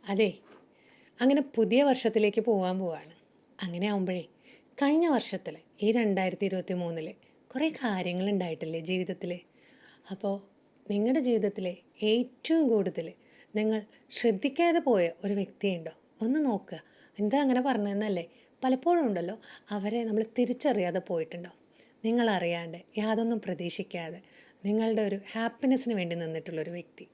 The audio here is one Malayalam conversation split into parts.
അതെ, അങ്ങനെ പുതിയ വർഷത്തിലേക്ക് പോവാൻ പോവാണ്. അങ്ങനെ ആവുമ്പഴേ കഴിഞ്ഞ വർഷത്തിൽ ഈ 2023 കുറേ കാര്യങ്ങളുണ്ടായിട്ടില്ലേ ജീവിതത്തിൽ? അപ്പോൾ നിങ്ങളുടെ ജീവിതത്തിലെ ഏറ്റവും കൂടുതൽ നിങ്ങൾ ശ്രദ്ധിക്കാതെ പോയ ഒരു വ്യക്തിയുണ്ടോ? ഒന്ന് നോക്കുക. എന്താ അങ്ങനെ പറഞ്ഞതെന്നല്ലേ? പലപ്പോഴും ഉണ്ടല്ലോ, അവരെ നമ്മൾ തിരിച്ചറിയാതെ പോയിട്ടുണ്ടാവും. നിങ്ങളറിയാണ്ട് യാതൊന്നും പ്രതീക്ഷിക്കാതെ നിങ്ങളുടെ ഒരു ഹാപ്പിനെസ്സിന് വേണ്ടി നിന്നിട്ടുള്ളൊരു വ്യക്തി,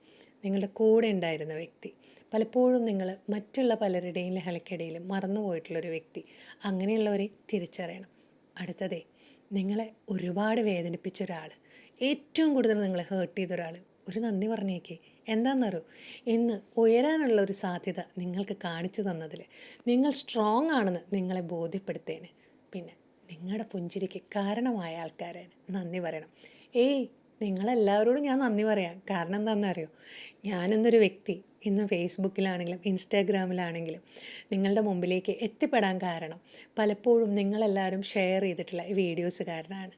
നിങ്ങളുടെ കൂടെ ഉണ്ടായിരുന്ന വ്യക്തി, പലപ്പോഴും നിങ്ങൾ മറ്റുള്ള പലരുടെയും ലഹളയ്ക്കിടയിലും മറന്നു പോയിട്ടുള്ളൊരു വ്യക്തി. അങ്ങനെയുള്ളവരെ തിരിച്ചറിയണം. അടുത്തതേ, നിങ്ങളെ ഒരുപാട് വേദനിപ്പിച്ച ഒരാൾ, ഏറ്റവും കൂടുതൽ നിങ്ങളെ ഹേർട്ട് ചെയ്ത ഒരാൾ, ഒരു നന്ദി പറഞ്ഞേക്കേ. എന്താണെന്നറിയോ? ഇന്ന് ഉയരാനുള്ള ഒരു സാധ്യത നിങ്ങൾക്ക് കാണിച്ചു തന്നതിൽ നിങ്ങൾ സ്ട്രോങ് ആണെന്ന് നിങ്ങളെ ബോധ്യപ്പെടുത്തേന്. പിന്നെ നിങ്ങളുടെ പുഞ്ചിരിക്ക് കാരണമായ ആൾക്കാരാണ് നന്ദി പറയണം. ഏയ്, നിങ്ങളെല്ലാവരോടും ഞാൻ നന്ദി പറയാം. കാരണം എന്താണെന്നറിയോ? ഞാനെന്നൊരു വ്യക്തി ഇന്ന് ഫേസ്ബുക്കിലാണെങ്കിലും ഇൻസ്റ്റാഗ്രാമിലാണെങ്കിലും നിങ്ങളുടെ മുമ്പിലേക്ക് എത്തിപ്പെടാൻ കാരണം പലപ്പോഴും നിങ്ങളെല്ലാവരും ഷെയർ ചെയ്തിട്ടുള്ള ഈ വീഡിയോസ് കാരണമാണ്.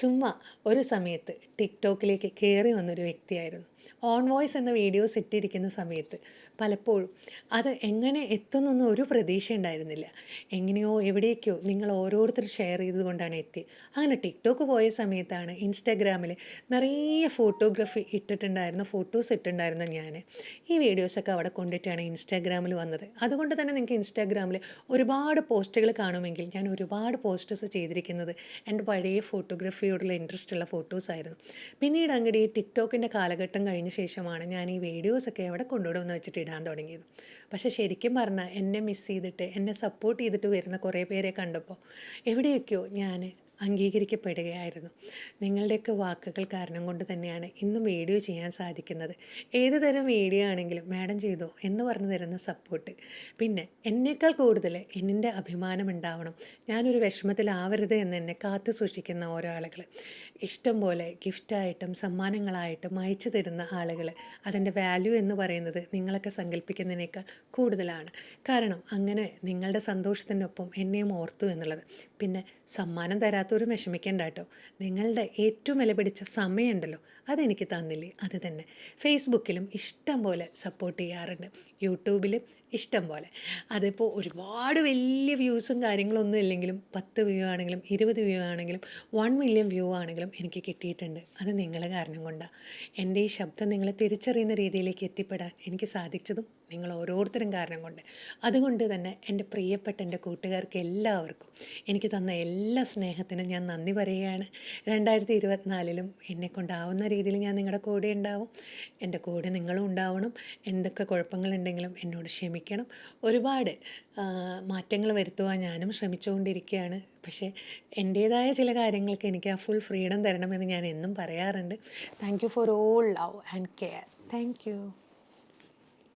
ചുമ്മാ ഒരു സമയത്ത് ടിക്ടോക്കിലേക്ക് കയറി വന്നൊരു വ്യക്തിയായിരുന്നു. ഓൺ വോയിസ് എന്ന വീഡിയോസ് ഇട്ടിരിക്കുന്ന സമയത്ത് പലപ്പോഴും അത് എങ്ങനെ എത്തുന്നൊന്നും ഒരു പ്രതീക്ഷ ഉണ്ടായിരുന്നില്ല. എങ്ങനെയോ എവിടേക്കോ നിങ്ങൾ ഓരോരുത്തർ ഷെയർ ചെയ്തുകൊണ്ടാണ് എത്തിയത്. അങ്ങനെ ടിക്ടോക്ക് പോയ സമയത്താണ് ഇൻസ്റ്റാഗ്രാമിൽ നിറയെ ഫോട്ടോഗ്രാഫി ഇട്ടിട്ടുണ്ടായിരുന്ന ഫോട്ടോസ് ഇട്ടിട്ടുണ്ടായിരുന്ന ഞാൻ ഈ വീഡിയോസൊക്കെ അവിടെ കൊണ്ടിട്ടാണ് ഇൻസ്റ്റാഗ്രാമിൽ വന്നത്. അതുകൊണ്ട് തന്നെ നിങ്ങൾക്ക് ഇൻസ്റ്റാഗ്രാമിൽ ഒരുപാട് പോസ്റ്റുകൾ കാണുമെങ്കിൽ ഞാൻ ഒരുപാട് പോസ്റ്റേഴ്സ് ചെയ്തിരിക്കുന്നത് എൻ്റെ പഴയ ഫോട്ടോഗ്രാഫിയോടുള്ള ഇൻട്രസ്റ്റ് ഉള്ള ഫോട്ടോസായിരുന്നു. പിന്നീട് അങ്ങോട്ട് ഈ ടിക്ടോക്കിൻ്റെ കാലഘട്ടം കഴിഞ്ഞ ശേഷമാണ് ഞാൻ ഈ വീഡിയോസൊക്കെ എവിടെ കൊണ്ടുവിടുമെന്ന് വെച്ചിട്ട് ഇടാൻ തുടങ്ങിയത്. പക്ഷേ ശരിക്കും പറഞ്ഞാൽ എന്നെ മിസ് ചെയ്തിട്ട് എന്നെ സപ്പോർട്ട് ചെയ്തിട്ട് വരുന്ന കുറേ പേരെ കണ്ടപ്പോൾ എവിടെയൊക്കെയോ ഞാൻ അംഗീകരിക്കപ്പെടുകയായിരുന്നു. നിങ്ങളുടെയൊക്കെ വാക്കുകൾ കാരണം കൊണ്ട് തന്നെയാണ് ഇന്നും വീഡിയോ ചെയ്യാൻ സാധിക്കുന്നത്. ഏത് തരം വീഡിയോ ആണെങ്കിലും മാഡം ചെയ്തോ എന്ന് പറഞ്ഞു തരുന്ന സപ്പോർട്ട്, പിന്നെ എന്നേക്കാൾ കൂടുതൽ എന്നിൻ്റെ അഭിമാനം ഉണ്ടാവണം, ഞാനൊരു വിഷമത്തിലാവരുത് എന്ന് എന്നെ കാത്തു സൂക്ഷിക്കുന്ന ഓരോ ആളുകൾ, ഇഷ്ടം പോലെ ഗിഫ്റ്റായിട്ടും സമ്മാനങ്ങളായിട്ടും അയച്ചു തരുന്ന ആളുകൾ, അതിൻ്റെ വാല്യൂ എന്ന് പറയുന്നത് നിങ്ങളൊക്കെ സങ്കല്പിക്കുന്നതിനേക്കാൾ കൂടുതലാണ്. കാരണം അങ്ങനെ നിങ്ങളുടെ സന്തോഷത്തിനൊപ്പം എന്നെയും ഓർത്തു എന്നുള്ളത്. പിന്നെ സമ്മാനം തരാത്തവരും വിഷമിക്കേണ്ട കേട്ടോ. നിങ്ങളുടെ ഏറ്റവും വില പിടിച്ച സമയമുണ്ടല്ലോ, അതെനിക്ക് തന്നില്ലേ, അത് തന്നെ. ഫേസ്ബുക്കിലും ഇഷ്ടം പോലെ സപ്പോർട്ട് ചെയ്യാറുണ്ട്, യൂട്യൂബിലും ഇഷ്ടം പോലെ. അതിപ്പോൾ ഒരുപാട് വലിയ വ്യൂസും കാര്യങ്ങളൊന്നും ഇല്ലെങ്കിലും 10 വ്യൂ ആണെങ്കിലും 20 വ്യൂ ആണെങ്കിലും 1 മില്യൺ വ്യൂ ആണെങ്കിലും എനിക്ക് കിട്ടിയിട്ടുണ്ട്. അത് നിങ്ങൾ കാരണം കൊണ്ടാണ്. എൻ്റെ ഈ ശബ്ദം നിങ്ങളെ തിരിച്ചറിയുന്ന രീതിയിലേക്ക് എത്തിപ്പെടാൻ എനിക്ക് സാധിച്ചതും നിങ്ങൾ ഓരോരുത്തരും കാരണം കൊണ്ട്. അതുകൊണ്ട് തന്നെ എൻ്റെ പ്രിയപ്പെട്ട എൻ്റെ കൂട്ടുകാർക്ക് എല്ലാവർക്കും എനിക്ക് തന്ന എല്ലാ സ്നേഹത്തിനും ഞാൻ നന്ദി പറയുകയാണ്. 2024-ലും എന്നെക്കൊണ്ടാവുന്ന രീതിയിൽ ഞാൻ നിങ്ങളുടെ കൂടെ ഉണ്ടാവും. എൻ്റെ കൂടെ നിങ്ങളും ഉണ്ടാവണം. എന്തൊക്കെ കുഴപ്പങ്ങളുണ്ടെങ്കിലും എന്നോട് ക്ഷമിക്കണം. ഒരുപാട് മാറ്റങ്ങൾ വരുത്തുവാൻ ഞാനും ശ്രമിച്ചുകൊണ്ടിരിക്കുകയാണ്. പക്ഷേ എൻ്റേതായ ചില കാര്യങ്ങൾക്ക് എനിക്ക് ആ ഫുൾ ഫ്രീഡം തരണമെന്ന് ഞാൻ എന്നും പറയാറുണ്ട്. Thank you for all love and care. Thank you.